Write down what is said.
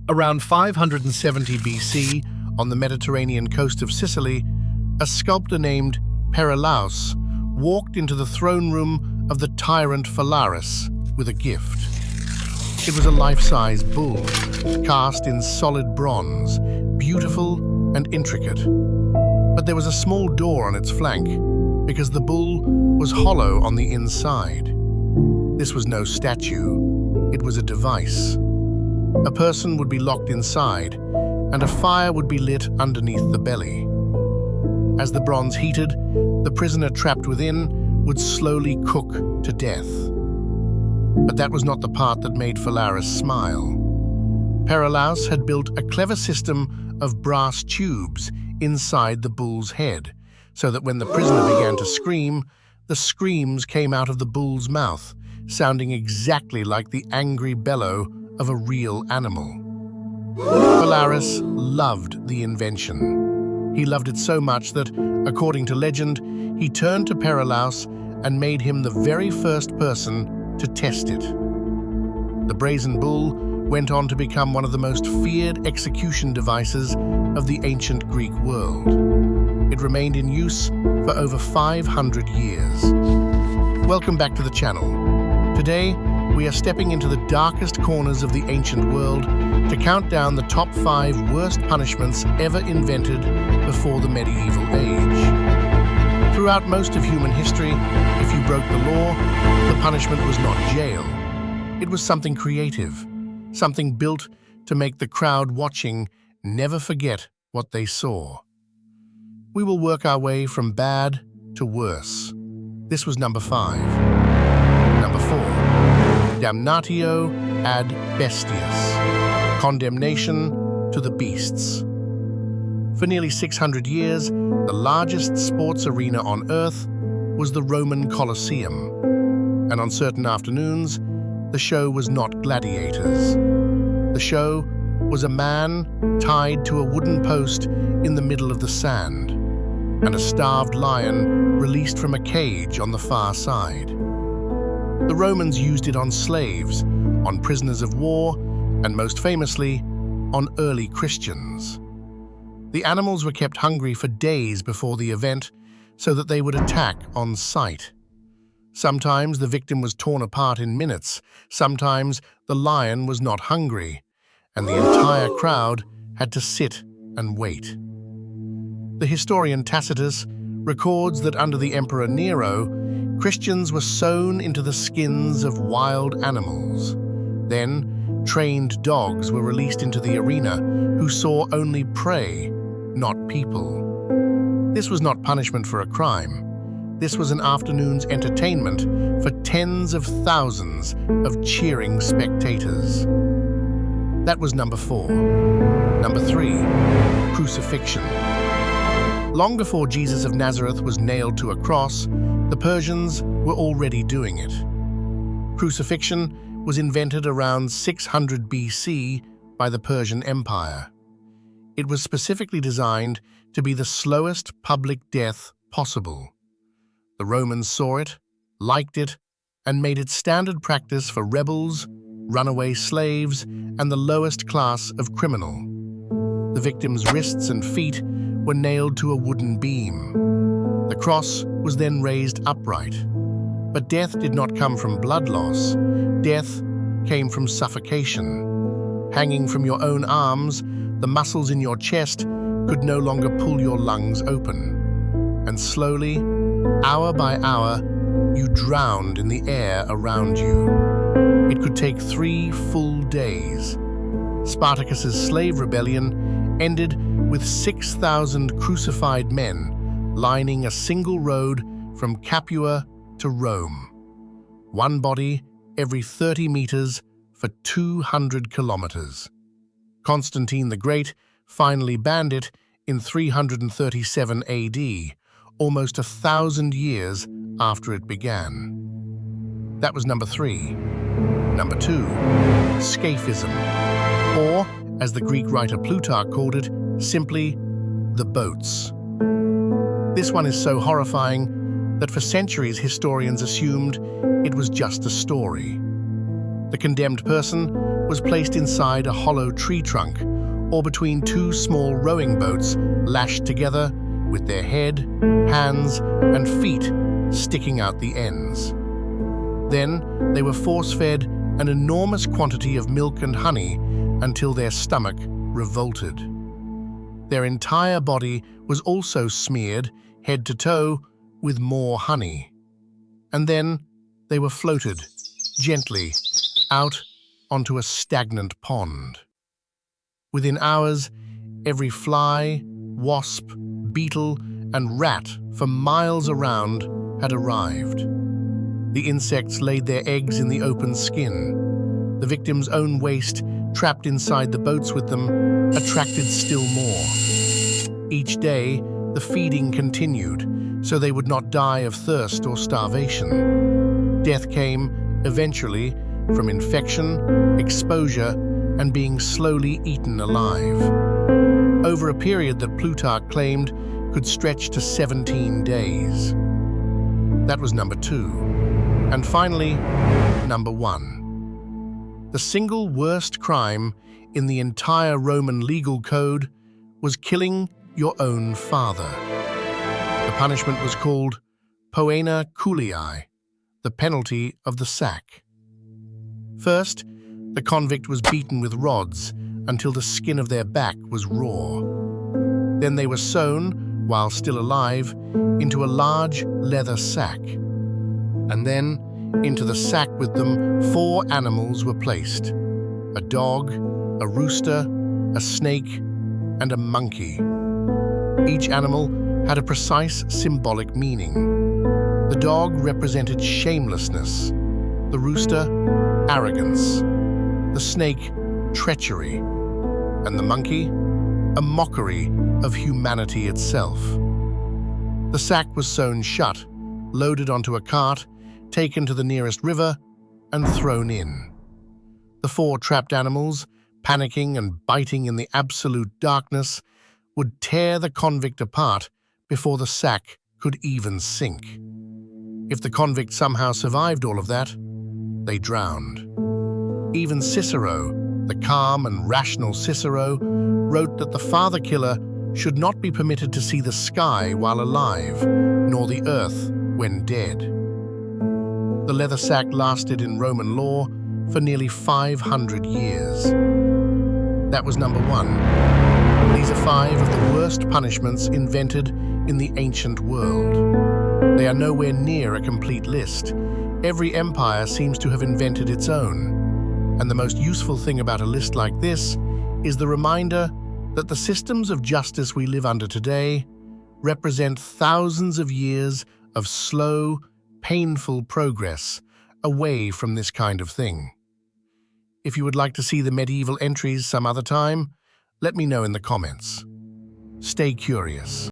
Around 570 BC, on the Mediterranean coast of Sicily, a sculptor named Persius walked into the throne room of the tyrant Phalaris with a gift. It was a life-size bull, cast in solid bronze, beautiful and intricate. But there was a small door on its flank, because the bull was hollow on the inside. This was no statue, it was a device. A person would be locked inside, and a fire would be lit underneath the belly. As the bronze heated, the prisoner trapped within would slowly cook to death. But that was not the part that made Phalaris smile. Persius had built a clever system of brass tubes inside the bull's head, so that when the prisoner began to scream, the screams came out of the bull's mouth, sounding exactly like the angry bellow of a real animal. Phalaris loved the invention. He loved it so much that, according to legend, he turned to Persius and made him the very first person to test it. The brazen bull went on to become one of the most feared execution devices of the ancient Greek world. It remained in use for over 500 years. Welcome back to the channel. Today, we are stepping into the darkest corners of the ancient world to count down the top 5 worst punishments ever invented before the medieval age. Throughout most of human history, if you broke the law, the punishment was not jail. It was something creative, something built to make the crowd watching never forget what they saw. We will work our way from bad to worse. This was number 5. Number 4. Damnatio ad Bestias. Condemnation to the beasts. For nearly 600 years, the largest sports arena on Earth was the Roman Colosseum. And on certain afternoons, the show was not gladiators. The show was a man tied to a wooden post in the middle of the sand, and a starved lion released from a cage on the far side. The Romans used it on slaves, on prisoners of war, and most famously, on early Christians. The animals were kept hungry for days before the event so that they would attack on sight. Sometimes the victim was torn apart in minutes, sometimes the lion was not hungry, and the entire crowd had to sit and wait. The historian Tacitus records that under the Emperor Nero, Christians were sewn into the skins of wild animals. Then, trained dogs were released into the arena who saw only prey, not people. This was not punishment for a crime. This was an afternoon's entertainment for tens of thousands of cheering spectators. That was number 4. Number 3. Crucifixion. Long before Jesus of Nazareth was nailed to a cross, the Persians were already doing it. Crucifixion was invented around 600 BC by the Persian Empire. It was specifically designed to be the slowest public death possible. The Romans saw it, liked it, and made it standard practice for rebels, runaway slaves, and the lowest class of criminal. The victim's wrists and feet were nailed to a wooden beam. The cross was then raised upright. But death did not come from blood loss. Death came from suffocation. Hanging from your own arms, the muscles in your chest could no longer pull your lungs open. And slowly, hour by hour, you drowned in the air around you. It could take 3 full days. Spartacus's slave rebellion ended with 6,000 crucified men lining a single road from Capua to Rome. One body every 30 meters for 200 kilometers. Constantine the Great finally banned it in 337 AD, almost 1,000 years after it began. That was number 3. Number 2, Scaphism, or, as the Greek writer Plutarch called it, simply the boats. This one is so horrifying that for centuries historians assumed it was just a story. The condemned person was placed inside a hollow tree trunk or between two small rowing boats lashed together with their head, hands, and feet sticking out the ends. Then they were force-fed an enormous quantity of milk and honey until their stomach revolted. Their entire body was also smeared, head to toe, with more honey. And then they were floated, gently, out onto a stagnant pond. Within hours, every fly, wasp, beetle, and rat for miles around had arrived. The insects laid their eggs in the open skin. The victim's own waste, trapped inside the boats with them, attracted still more. Each day, the feeding continued, so they would not die of thirst or starvation. Death came, eventually, from infection, exposure, and being slowly eaten alive. Over a period that Plutarch claimed could stretch to 17 days. That was number 2. And finally, number 1. The single worst crime in the entire Roman legal code was killing your own father. The punishment was called Poena Cullei, the penalty of the sack. First, the convict was beaten with rods until the skin of their back was raw. Then they were sewn, while still alive, into a large leather sack. And then, into the sack with them, 4 animals were placed: a dog, a rooster, a snake, and a monkey. Each animal had a precise symbolic meaning. The dog represented shamelessness, the rooster, arrogance, the snake, treachery, and the monkey, a mockery of humanity itself. The sack was sewn shut, loaded onto a cart, taken to the nearest river, and thrown in. The 4 trapped animals, panicking and biting in the absolute darkness, would tear the convict apart before the sack could even sink. If the convict somehow survived all of that, they drowned. Even Cicero, the calm and rational Cicero, wrote that the father killer should not be permitted to see the sky while alive, nor the earth when dead. The leather sack lasted in Roman law for nearly 500 years. That was number 1. These are 5 of the worst punishments invented in the ancient world. They are nowhere near a complete list. Every empire seems to have invented its own. And the most useful thing about a list like this is the reminder that the systems of justice we live under today represent thousands of years of slow, painful progress away from this kind of thing. If you would like to see the medieval entries some other time, let me know in the comments. Stay curious.